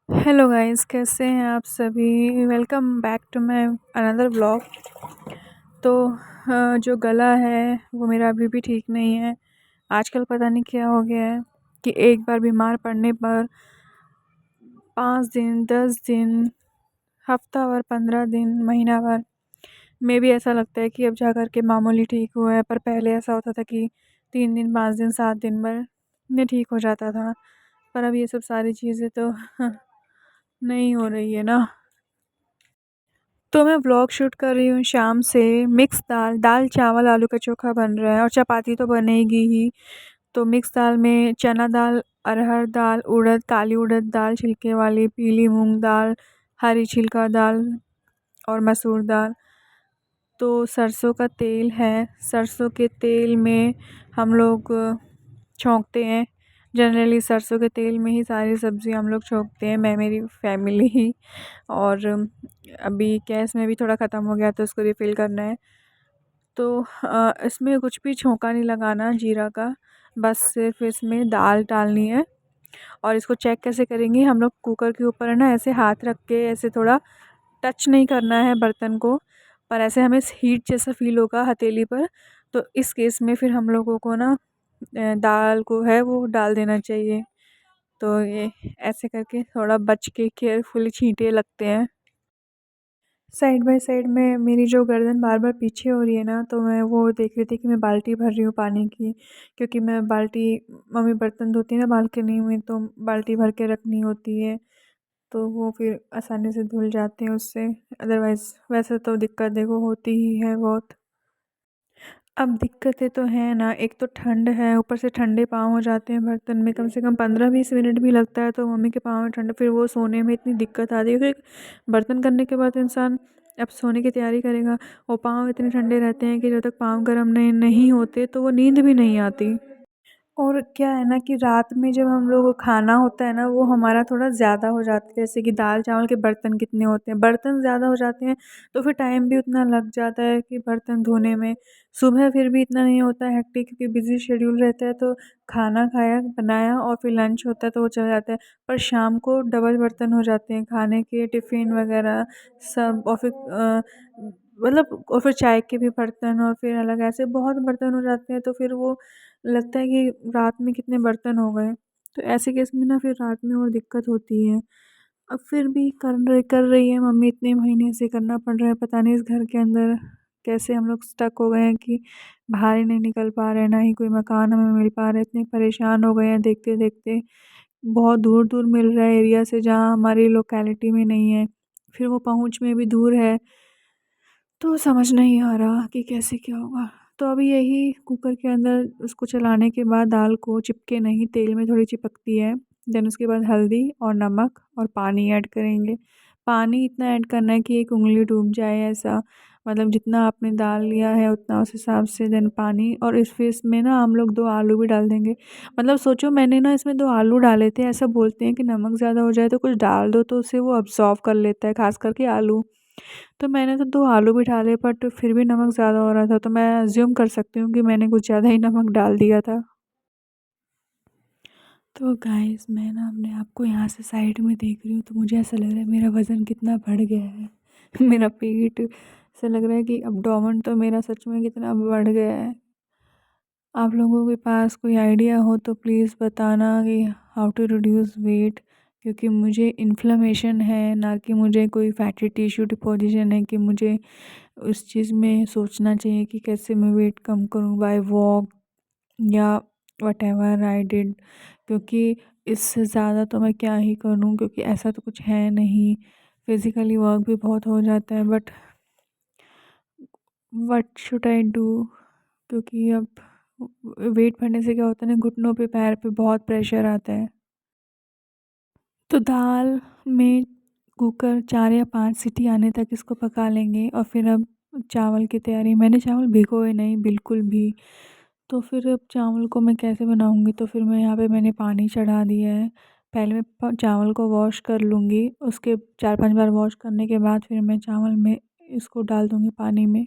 Hello guys, कैसे हैं आप सभी। Welcome back to my another vlog. तो जो गला है वो मेरा अभी भी ठीक नहीं है। आजकल पता नहीं क्या हो गया है कि एक बार बीमार पड़ने पर 5 दिन 10 दिन, हफ्ता भर 15 दिन, महीना भर में भी ऐसा लगता है कि अब जा कर के मामूली ठीक हुआ है। पर पहले ऐसा होता था कि 3 दिन 5 दिन 7 दिन भर में ठीक हो जाता था। पर अब ये सब सारी चीज़ें तो नहीं हो रही है ना। तो मैं व्लॉग शूट कर रही हूँ शाम से। मिक्स दाल दाल चावल आलू का चोखा बन रहा है और चपाती तो बनेगी ही। तो मिक्स दाल में चना दाल, अरहर दाल, उड़द, काली उड़द दाल छिलके वाली, पीली मूंग दाल, हरी छिलका दाल और मसूर दाल। तो सरसों का तेल है, सरसों के तेल में हम लोग छौंकते हैं। जनरली सरसों के तेल में ही सारी सब्ज़ी हम लोग छौंकते हैं, मैं मेरी फैमिली ही। और अभी गैस में भी थोड़ा ख़त्म हो गया तो उसको रिफ़िल करना है। तो इसमें कुछ भी छौंका नहीं लगाना जीरा का, बस सिर्फ़ इसमें दाल डालनी है। और इसको चेक कैसे करेंगे, हम लोग कुकर के ऊपर है ना ऐसे हाथ रख के ऐसे थोड़ा टच नहीं करना है बर्तन को, पर ऐसे हमें हीट जैसा फ़ील होगा हथेली पर। तो इस केस में फिर हम लोगों को ना दाल को है वो डाल देना चाहिए। तो ये ऐसे करके थोड़ा बच के केयरफुली छींटे लगते हैं। साइड बाय साइड में मेरी जो गर्दन बार-बार पीछे हो रही है ना, तो मैं वो देख रही थी कि मैं बाल्टी भर रही हूँ पानी की। क्योंकि मैं बाल्टी, मम्मी बर्तन धोती है ना बालकनी में, तो बाल्टी भर के रखनी होती है। तो वो फिर आसानी से धुल जाते हैं उससे। अदरवाइज़ वैसे तो दिक्कत देखो होती ही है बहुत। अब दिक्कतें तो हैं ना, एक तो ठंड है, ऊपर से ठंडे पाँव हो जाते हैं बर्तन में। कम से कम 15-20 मिनट भी लगता है तो मम्मी के पाँव में ठंड, फिर वो सोने में इतनी दिक्कत आती है। फिर बर्तन करने के बाद इंसान अब सोने की तैयारी करेगा, वो पाँव इतने ठंडे रहते हैं कि जब तक पाँव गर्म नहीं नहीं होते तो वो नींद भी नहीं आती। और क्या है ना कि रात में जब हम लोग को खाना होता है ना, वो हमारा थोड़ा ज़्यादा हो जाता है। जैसे कि दाल चावल के बर्तन कितने होते हैं, बर्तन ज़्यादा हो जाते हैं, तो फिर टाइम भी उतना लग जाता है कि बर्तन धोने में। सुबह फिर भी इतना नहीं होता है हेक्टिक, क्योंकि बिज़ी शेड्यूल रहता है, तो खाना खाया बनाया और फिर लंच होता है तो वो चला जाता है। पर शाम को डबल बर्तन हो जाते हैं खाने के, टिफ़िन वगैरह सब। और फिर मतलब और फिर चाय के भी बर्तन, और फिर अलग ऐसे बहुत बर्तन हो जाते हैं। तो फिर वो लगता है कि रात में कितने बर्तन हो गए। तो ऐसे केस में ना फिर रात में और दिक्कत होती है। अब फिर भी कर रही है मम्मी, इतने महीने से करना पड़ रहा है। पता नहीं इस घर के अंदर कैसे हम लोग स्टक हो गए हैं कि बाहर ही नहीं निकल पा रहे हैं, ना ही कोई मकान हमें मिल पा रहा है। इतने परेशान हो गए हैं देखते-देखते। बहुत दूर-दूर मिल रहा है एरिया से, जहाँ हमारी लोकेलिटी में नहीं है। फिर वो पहुँच में भी दूर है। तो समझ नहीं आ रहा कि कैसे क्या होगा। तो अभी यही कुकर के अंदर उसको चलाने के बाद दाल को चिपके नहीं, तेल में थोड़ी चिपकती है। देन उसके बाद हल्दी और नमक और पानी ऐड करेंगे। पानी इतना ऐड करना है कि एक उँगली डूब जाए ऐसा, मतलब जितना आपने दाल लिया है उतना उस हिसाब से देन पानी। और इस फिर इसमें ना हम लोग 2 आलू भी डाल देंगे। मतलब सोचो, मैंने ना इसमें 2 आलू डाले थे। ऐसा बोलते हैं कि नमक ज़्यादा हो जाए तो कुछ डाल दो तो उसे वो अब्ज़ॉर्ब कर लेता है, ख़ास करके आलू। तो मैंने तो 2 आलू भी डाले, बट फिर भी नमक ज़्यादा हो रहा था, तो मैं अज़्यूम कर सकती हूँ कि मैंने कुछ ज़्यादा ही नमक डाल दिया था। तो गाइस, मैं ना अपने आप को यहाँ से साइड में देख रही हूँ तो मुझे ऐसा लग रहा है मेरा वज़न कितना बढ़ गया है। मेरा पेट, ऐसा लग रहा है कि अब्डोमेन तो मेरा सच में कितना बढ़ गया है। आप लोगों के पास कोई आइडिया हो तो प्लीज़ बताना कि हाउ टू रिड्यूस वेट। क्योंकि मुझे इन्फ्लेमेशन है, ना कि मुझे कोई फैटी टिश्यू डिपॉजिशन है कि मुझे उस चीज़ में सोचना चाहिए कि कैसे मैं वेट कम करूँ बाय वॉक या व्हाटएवर आई डिड। क्योंकि इससे ज़्यादा तो मैं क्या ही करूँ, क्योंकि ऐसा तो कुछ है नहीं। फिज़िकली वर्क भी बहुत हो जाता है, but what should I do? क्योंकि अब वेट बढ़ने से क्या होता है ना, घुटनों पे पैर पे बहुत प्रेशर आता है। तो दाल में कुकर 4 या 5 सीटी आने तक इसको पका लेंगे। और फिर अब चावल की तैयारी, मैंने चावल भिगोए नहीं बिल्कुल भी। तो फिर अब चावल को मैं कैसे बनाऊँगी, तो फिर मैं यहाँ पे मैंने पानी चढ़ा दिया है। पहले मैं चावल को वॉश कर लूँगी, उसके 4-5 बार वॉश करने के बाद फिर मैं चावल में इसको डाल दूँगी पानी में।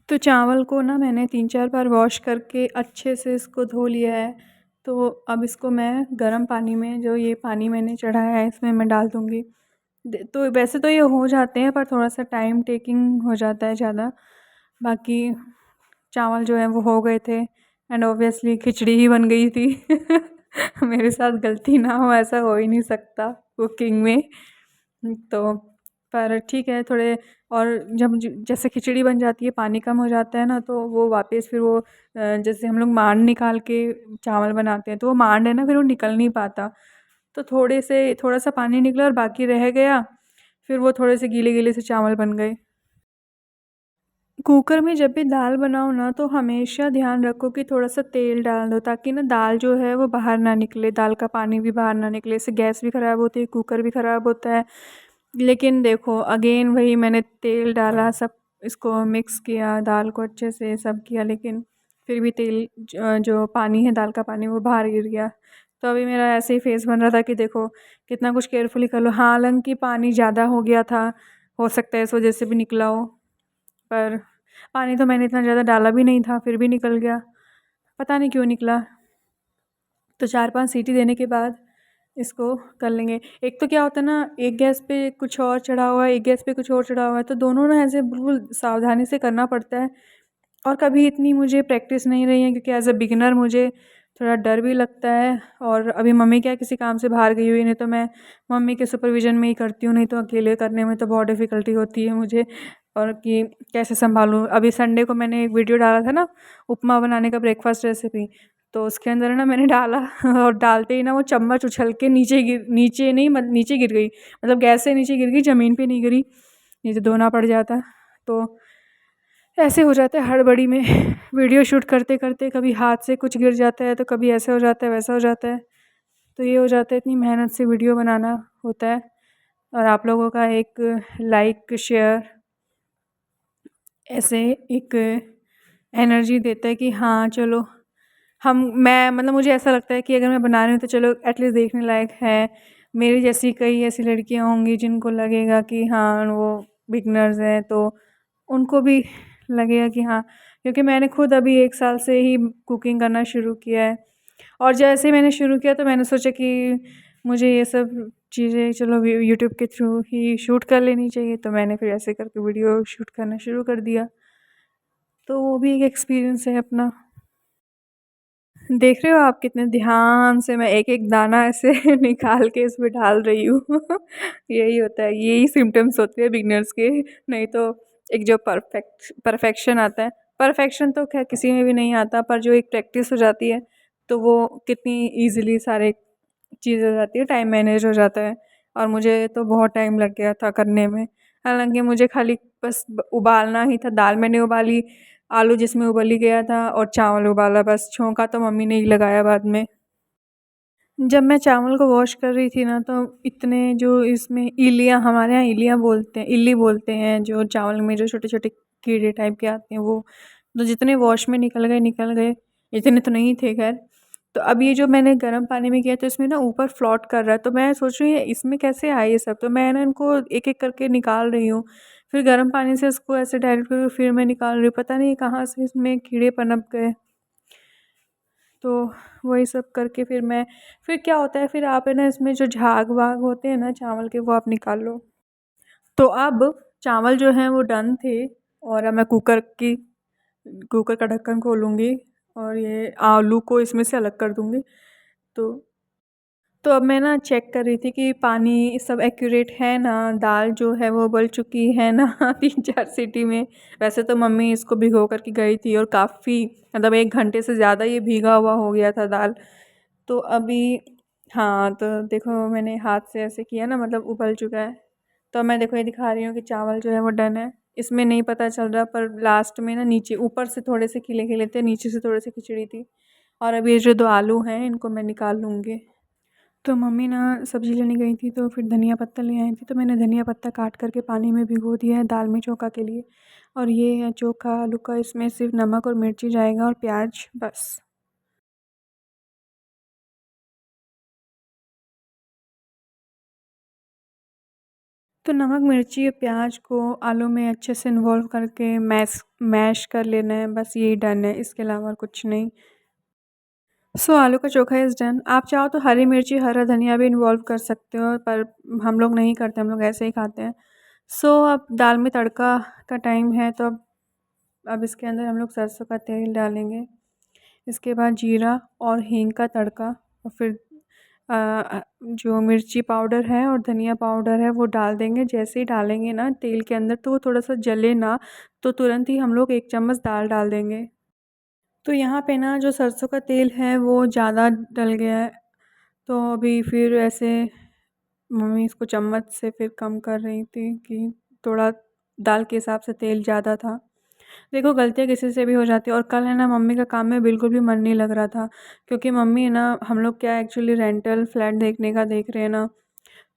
तो चावल को ना मैंने 3-4 बार वॉश करके अच्छे से इसको धो लिया है। तो अब इसको मैं गर्म पानी में, जो ये पानी मैंने चढ़ाया है इसमें मैं डाल दूँगी। तो वैसे तो ये हो जाते हैं, पर थोड़ा-सा टाइम टेकिंग हो जाता है ज़्यादा। बाकी चावल जो हैं वो हो गए थे एंड ऑब्वियसली खिचड़ी ही बन गई थी। मेरे साथ गलती ना हो ऐसा हो ही नहीं सकता कुकिंग में। तो पर ठीक है, थोड़े और जब जैसे खिचड़ी बन जाती है, पानी कम हो जाता है ना, तो वो वापस फिर वो जैसे हम लोग मांड निकाल के चावल बनाते हैं, तो वो मांड है ना, फिर वो निकल नहीं पाता। तो थोड़ा-सा पानी निकला और बाकी रह गया, फिर वो थोड़े से गीले-गीले से चावल बन गए। कुकर में जब भी दाल बनाओ ना, तो हमेशा ध्यान रखो कि थोड़ा-सा तेल डाल दो, ताकि ना दाल जो है वो बाहर ना निकले, दाल का पानी भी बाहर ना निकले। इससे गैस भी ख़राब होती है, कुकर भी ख़राब होता है। लेकिन देखो अगेन वही, मैंने तेल डाला, सब इसको मिक्स किया, दाल को अच्छे से सब किया, लेकिन फिर भी तेल जो पानी है, दाल का पानी, वो बाहर गिर गया। तो अभी मेरा ऐसे ही फेस बन रहा था कि देखो कितना कुछ केयरफुली कर लो। हालाँकि पानी ज़्यादा हो गया था, हो सकता है इस वज़ह से भी निकला हो, पर पानी तो मैंने इतना ज़्यादा डाला भी नहीं था, फिर भी निकल गया। पता नहीं क्यों निकला। तो 4-5 सीटी देने के बाद इसको कर लेंगे। एक तो क्या होता है ना, एक गैस पे कुछ और चढ़ा हुआ है, एक गैस पे कुछ और चढ़ा हुआ है, तो दोनों ना ऐसे बिल्कुल सावधानी से करना पड़ता है। और कभी इतनी मुझे प्रैक्टिस नहीं रही है, क्योंकि एज़ अ बिगिनर मुझे थोड़ा डर भी लगता है। और अभी मम्मी क्या किसी काम से बाहर गई हुई, नहीं तो मैं मम्मी के सुपरविज़न में ही करती हूँ, नहीं तो अकेले करने में तो बहुत डिफ़िकल्टी होती है मुझे, और कि कैसे सँभालूँ। अभी संडे को मैंने एक वीडियो डाला था ना, उपमा बनाने का, ब्रेकफ़ास्ट रेसिपी, तो उसके अंदर है ना मैंने डाला और डालते ही ना वो चम्मच उछल के नीचे नहीं, नीचे गिर गई। मतलब गैस से नीचे गिर गई, ज़मीन पे नहीं गिरी, नहीं तो धोना पड़ जाता। तो ऐसे हो जाता है हड़बड़ी में। वीडियो शूट करते-करते कभी हाथ से कुछ गिर जाता है, तो कभी ऐसे हो जाता है, वैसा हो जाता है। तो ये हो जाता है, इतनी मेहनत से वीडियो बनाना होता है, और आप लोगों का एक लाइक, शेयर ऐसे एक एनर्जी देता है कि हाँ, चलो मैं मतलब मुझे ऐसा लगता है कि अगर मैं बना रही हूँ तो चलो एटलीस्ट देखने लायक है। मेरी जैसी कई ऐसी लड़कियाँ होंगी जिनको लगेगा कि हाँ, वो बिगिनर्स हैं, तो उनको भी लगेगा कि हाँ, क्योंकि मैंने खुद अभी 1 साल से ही कुकिंग करना शुरू किया है। और जैसे ही मैंने शुरू किया, तो मैंने सोचा कि मुझे ये सब चीज़ें चलो यूट्यूब के थ्रू ही शूट कर लेनी चाहिए, तो मैंने फिर ऐसे करके वीडियो शूट करना शुरू कर दिया। तो वो भी एक एक्सपीरियंस है अपना। देख रहे हो आप कितने ध्यान से मैं एक-एक दाना ऐसे निकाल के इसमें डाल रही हूँ। यही होता है, यही सिम्पटम्स होते हैं बिगिनर्स के, नहीं तो एक जो परफेक्शन आता है, परफेक्शन तो ख़ैर किसी में भी नहीं आता, पर जो एक प्रैक्टिस हो जाती है, तो वो कितनी ईज़िली सारे चीज़ हो जाती है, टाइम मैनेज हो जाता है। और मुझे तो बहुत टाइम लग गया था करने में। हालाँकि मुझे खाली बस उबालना ही था, दाल मैंने उबाली, आलू जिसमें उबल ही गया था, और चावल उबाला, बस छोंका तो मम्मी ने ही लगाया बाद में। जब मैं चावल को वॉश कर रही थी ना, तो इतने जो इसमें इल्लियाँ, हमारे यहाँ इल्लियाँ बोलते हैं, इल्ली बोलते हैं, जो चावल में जो छोटे-छोटे कीड़े टाइप के आते हैं वो, तो जितने वॉश में निकल गए, इतने तो नहीं थे ख़ैर। तो अब ये जो मैंने गर्म पानी में किया, तो इसमें ना ऊपर फ्लोट कर रहा है, तो मैं सोच रही हूँ इसमें कैसे आए ये सब, तो मैं ना इनको एक-एक करके निकाल रही हूँ। फिर गर्म पानी से इसको ऐसे डायरेक्ट करके फिर मैं निकाल रही हूँ, पता नहीं कहाँ से इसमें कीड़े पनप गए। तो वही सब करके फिर क्या होता है, फिर आप है ना इसमें जो झाग-वाग होते हैं ना चावल के, वो आप निकाल लो। तो अब चावल जो हैं वो डन थे, और अब मैं कुकर का ढक्कन खोलूँगी, और ये आलू को इसमें से अलग कर दूँगी। तो अब मैं ना चेक कर रही थी कि पानी सब एक्यूरेट है ना, दाल जो है वो उबल चुकी है ना 3-4 सीटी में। वैसे तो मम्मी इसको भिगो कर के गई थी, और काफ़ी मतलब 1 घंटे से ज़्यादा ये भीगा हुआ हो गया था दाल। तो अभी हाँ, तो देखो मैंने हाथ से ऐसे किया ना, मतलब उबल चुका है। तो मैं देखो ये दिखा रही हूँ कि चावल जो है वो डन है। इसमें नहीं पता चल रहा, पर लास्ट में ना नीचे ऊपर से थोड़े से खिले-खिले थे, नीचे से थोड़ी सी खिचड़ी थी। और अभी ये जो 2 आलू हैं इनको मैं निकाल लूँगी। तो मम्मी ना सब्ज़ी लेने गई थी, तो फिर धनिया पत्ता ले आई थी, तो मैंने धनिया पत्ता काट करके पानी में भिगो दिया है दाल में चोखा के लिए। और ये है चोखा आलू का, इसमें सिर्फ नमक और मिर्ची जाएगा, और प्याज, बस। तो नमक, मिर्ची और प्याज को आलू में अच्छे से इन्वॉल्व करके मैश मैश कर लेना है, बस यही डन है, इसके अलावा और कुछ नहीं। सो आलू का चोखा इज़ डन। आप चाहो तो हरी मिर्ची, हरा धनिया भी इन्वॉल्व कर सकते हो, पर हम लोग नहीं करते, हम लोग ऐसे ही खाते हैं। सो अब दाल में तड़का का टाइम है, तो अब इसके अंदर हम लोग सरसों का तेल डालेंगे। इसके बाद जीरा और हींग का तड़का, और फिर जो मिर्ची पाउडर है और धनिया पाउडर है वो डाल देंगे। जैसे ही डालेंगे ना तेल के अंदर, तो वो थोड़ा-सा जले ना, तो तुरंत ही हम लोग 1 चम्मच दाल डाल देंगे। तो यहाँ पे ना जो सरसों का तेल है वो ज़्यादा डल गया है, तो अभी फिर ऐसे मम्मी इसको चम्मच से फिर कम कर रही थी कि थोड़ा दाल के हिसाब से तेल ज़्यादा था। देखो, गलतियाँ किसी से भी हो जाती है, और कल है ना मम्मी का काम में बिल्कुल भी मन नहीं लग रहा था, क्योंकि मम्मी है ना, हम लोग क्या एक्चुअली रेंटल फ्लैट देखने का देख रहे हैं ना,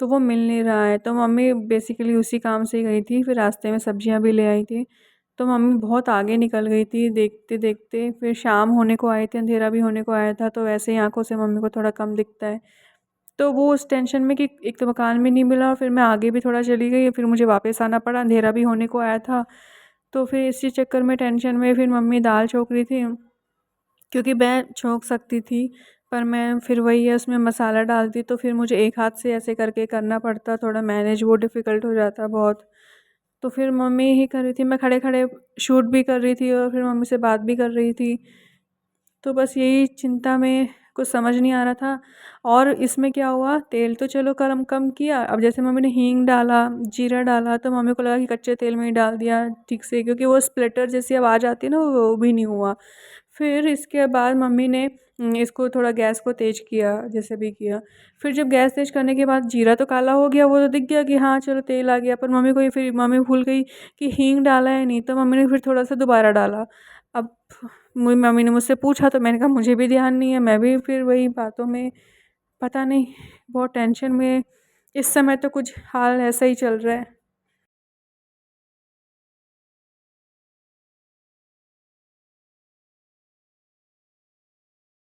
तो वो मिल नहीं रहा है, तो मम्मी बेसिकली उसी काम से गई थी। फिर रास्ते में सब्जियां भी ले आई थी, तो मम्मी बहुत आगे निकल गई थी देखते देखते। फिर शाम होने को आई थी, अंधेरा भी होने को आया था, तो वैसे ही आंखों से मम्मी को थोड़ा कम दिखता है। तो वो उस टेंशन में कि एक तो मकान भी नहीं मिला, और फिर मैं आगे भी थोड़ा चली गई, फिर मुझे वापस आना पड़ा, अंधेरा भी होने को आया था। तो फिर इसी चक्कर में, टेंशन में, फिर मम्मी दाल छौंक रही थी, क्योंकि मैं छौंक सकती थी, पर मैं फिर वही है, उसमें मसाला डालती तो फिर मुझे एक हाथ से ऐसे करके करना पड़ता, थोड़ा मैनेज वो डिफ़िकल्ट हो जाता बहुत। तो फिर मम्मी ही कर रही थी, मैं खड़े-खड़े शूट भी कर रही थी और फिर मम्मी से बात भी कर रही थी। तो बस यही चिंता में कुछ समझ नहीं आ रहा था। और इसमें क्या हुआ, तेल तो चलो कम कम किया, अब जैसे मम्मी ने हींग डाला, जीरा डाला, तो मम्मी को लगा कि कच्चे तेल में ही डाल दिया ठीक से, क्योंकि वो स्प्लिटर जैसी आवाज़ आती है ना, वो भी नहीं हुआ। फिर इसके बाद मम्मी ने इसको थोड़ा गैस को तेज़ किया, जैसे भी किया। फिर जब गैस तेज़ करने के बाद जीरा तो काला हो गया, वो तो दिख गया कि हाँ चलो तेल आ गया, पर मम्मी को ये, फिर मम्मी भूल गई कि हींग डाला है नहीं, तो मम्मी ने फिर थोड़ा-सा दोबारा डाला। अब मेरी मम्मी ने मुझसे पूछा, तो मैंने कहा मुझे भी ध्यान नहीं है, मैं भी फिर वही बातों में, पता नहीं, बहुत टेंशन में इस समय तो कुछ हाल ऐसा ही चल रहा है।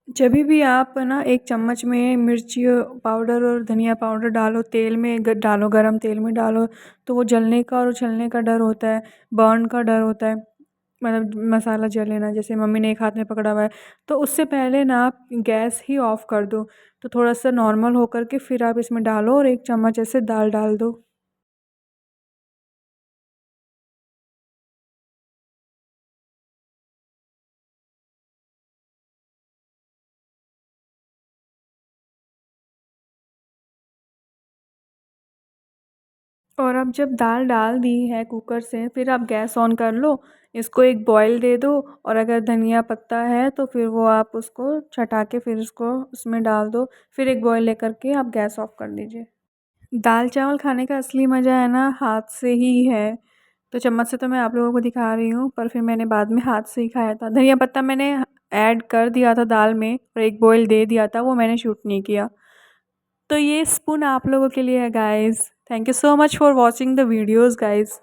जभी भी आप ना 1 चम्मच में मिर्ची पाउडर और धनिया पाउडर डालो, तेल में डालो, गरम तेल में डालो, तो वो जलने का और उछलने का डर होता है, बर्न का डर होता है, मतलब मसाला जले ना, जैसे मम्मी ने एक हाथ में पकड़ा हुआ है। तो उससे पहले ना आप गैस ही ऑफ़ कर दो, तो थोड़ा-सा नॉर्मल होकर के फिर आप इसमें डालो और 1 चम्मच ऐसे दाल डाल दो। और अब जब दाल डाल दी है कुकर से, फिर आप गैस ऑन कर लो, इसको एक बॉयल दे दो, और अगर धनिया पत्ता है तो फिर वो आप उसको छँटा के फिर उसको उसमें डाल दो, फिर एक बॉयल लेकर के आप गैस ऑफ कर दीजिए। दाल चावल खाने का असली मज़ा है ना, हाथ से ही है। तो चम्मच से तो मैं आप लोगों को दिखा रही हूँ, पर फिर मैंने बाद में हाथ से ही खाया था। धनिया पत्ता मैंने ऐड कर दिया था दाल में, और एक बॉयल दे दिया था, वो मैंने शूट नहीं किया। तो ये स्पून आप लोगों के लिए है guys. Thank you so much for watching the videos guys.